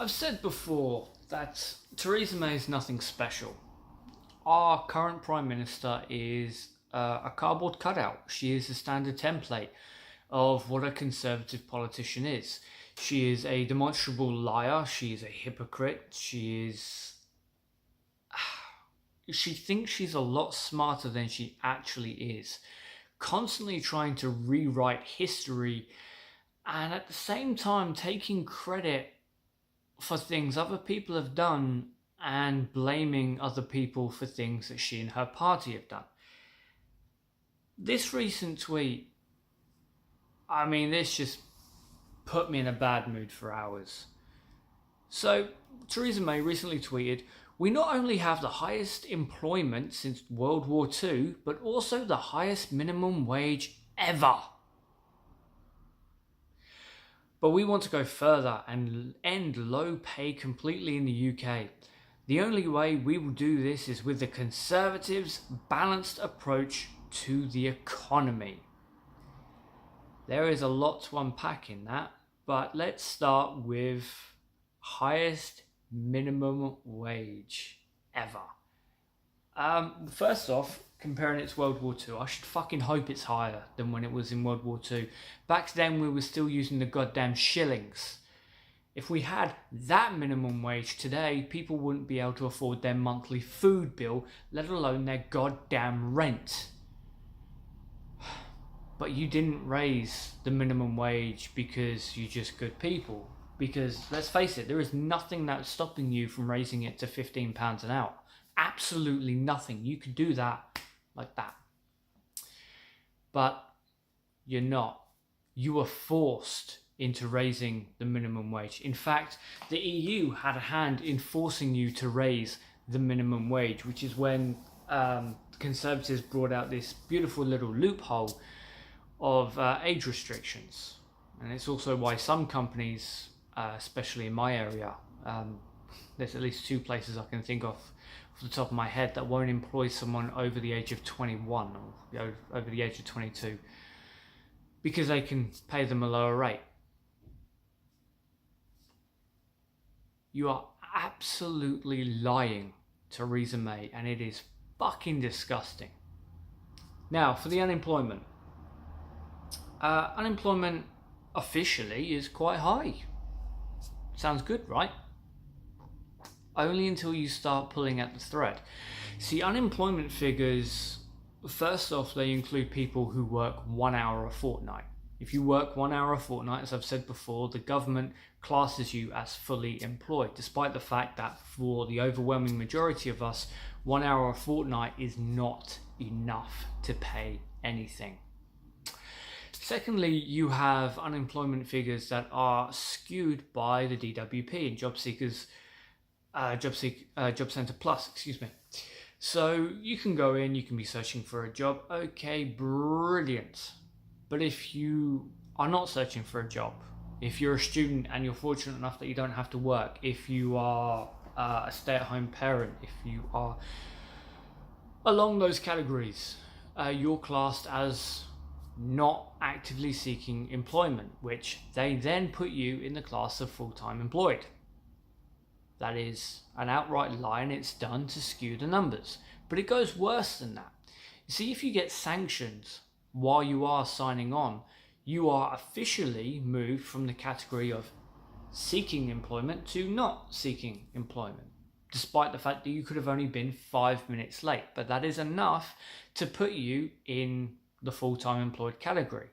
I've said before that Theresa May is nothing special. Our current Prime Minister is a cardboard cutout. She is the standard template of what a Conservative politician is. She is a demonstrable liar. She is a hypocrite. She thinks she's a lot smarter than she actually is. Constantly trying to rewrite history and at the same time taking credit for things other people have done and blaming other people for things that she and her party have done. This recent tweet, this just put me in a bad mood for hours. So, Theresa May recently tweeted, "We not only have the highest employment since World War II, but also the highest minimum wage ever. But we want to go further and end low pay completely in the UK. The only way we will do this is with the Conservatives' balanced approach to the economy." There is a lot to unpack in that, but let's start with highest minimum wage ever. First off, comparing it to World War II, I should fucking hope it's higher than when it was in World War II. Back then we were still using the goddamn shillings. If we had that minimum wage today, people wouldn't be able to afford their monthly food bill, let alone their goddamn rent. But you didn't raise the minimum wage because you're just good people. Because, let's face it, there is nothing that's stopping you from raising it to £15 an hour. Absolutely nothing. You could do that like that. But you're not. You were forced into raising the minimum wage. In fact, the EU had a hand in forcing you to raise the minimum wage, which is when Conservatives brought out this beautiful little loophole of age restrictions. And it's also why some companies, especially in my area, there's at least two places I can think of off the top of my head that won't employ someone over the age of 21 or over the age of 22 because they can pay them a lower rate. You are absolutely lying, Theresa May, and it is fucking disgusting. Now, for the unemployment. Unemployment officially is quite high. Sounds good, right? Only until you start pulling at the thread. See, unemployment figures, first off, they include people who work 1 hour a fortnight. If you work 1 hour a fortnight, as I've said before, the government classes you as fully employed, despite the fact that for the overwhelming majority of us, 1 hour a fortnight is not enough to pay anything. Secondly, you have unemployment figures that are skewed by the DWP and Job Centre Plus, So you can go in, you can be searching for a job. Okay, brilliant. But if you are not searching for a job, if you're a student and you're fortunate enough that you don't have to work, if you are a stay-at-home parent, if you are along those categories, you're classed as not actively seeking employment, which they then put you in the class of full-time employed. That is an outright lie, and it's done to skew the numbers. But it goes worse than that. You see, if you get sanctioned while you are signing on, you are officially moved from the category of seeking employment to not seeking employment, despite the fact that you could have only been 5 minutes late. But that is enough to put you in the full-time employed category,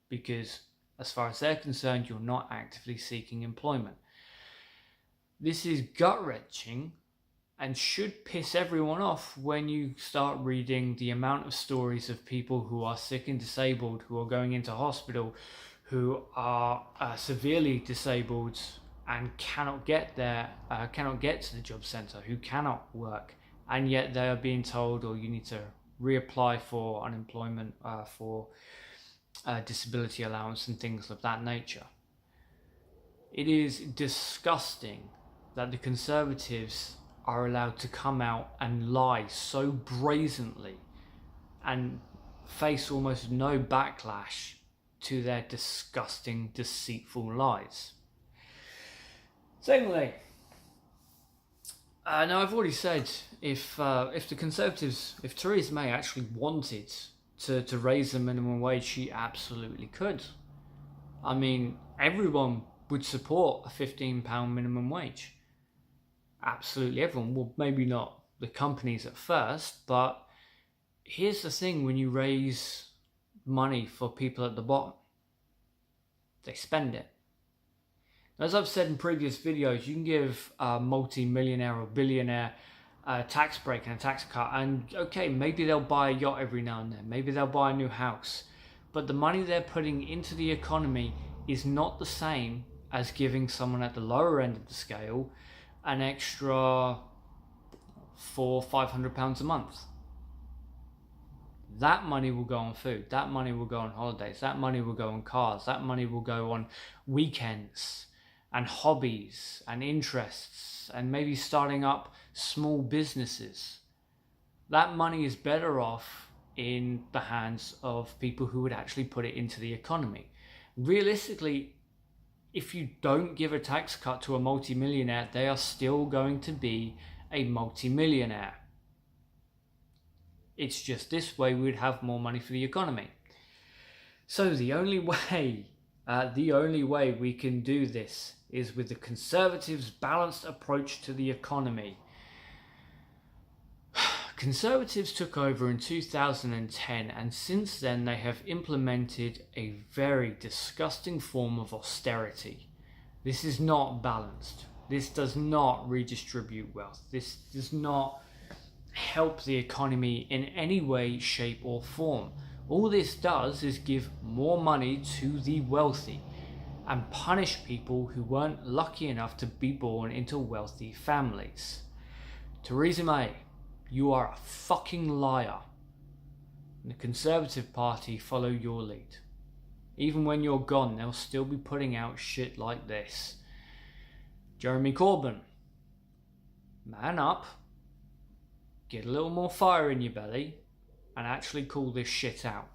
because as far as they're concerned, you're not actively seeking employment. This is gut-wrenching and should piss everyone off when you start reading the amount of stories of people who are sick and disabled, who are going into hospital, who are severely disabled and cannot get to the job centre, who cannot work, and yet they are being told, or you need to reapply for unemployment, for disability allowance and things of that nature. It is disgusting that the Conservatives are allowed to come out and lie so brazenly and face almost no backlash to their disgusting, deceitful lies. Secondly, now I've already said if the Conservatives, if Theresa May actually wanted to raise the minimum wage, she absolutely could. I mean, everyone would support a £15 minimum wage. Absolutely everyone. Well, maybe not the companies at first, but here's the thing: when you raise money for people at the bottom, they spend it. As I've said in previous videos, you can give a multi-millionaire or billionaire a tax break and a tax cut, and okay, maybe they'll buy a yacht every now and then, maybe they'll buy a new house, but the money they're putting into the economy is not the same as giving someone at the lower end of the scale an extra £400-500 a month. That money will go on food, that money will go on holidays, that money will go on cars, that money will go on weekends and hobbies and interests and maybe starting up small businesses. That money is better off in the hands of people who would actually put it into the economy. Realistically, if you don't give a tax cut to a multimillionaire, they are still going to be a multimillionaire. It's just this way we would have more money for the economy. So the only way we can do this is with the Conservatives' balanced approach to the economy. Conservatives took over in 2010, and since then they have implemented a very disgusting form of austerity. This is not balanced. This does not redistribute wealth. This does not help the economy in any way, shape or form. All this does is give more money to the wealthy and punish people who weren't lucky enough to be born into wealthy families. Theresa May, you are a fucking liar. And the Conservative Party follow your lead. Even when you're gone, they'll still be putting out shit like this. Jeremy Corbyn, man up, get a little more fire in your belly, and actually call this shit out.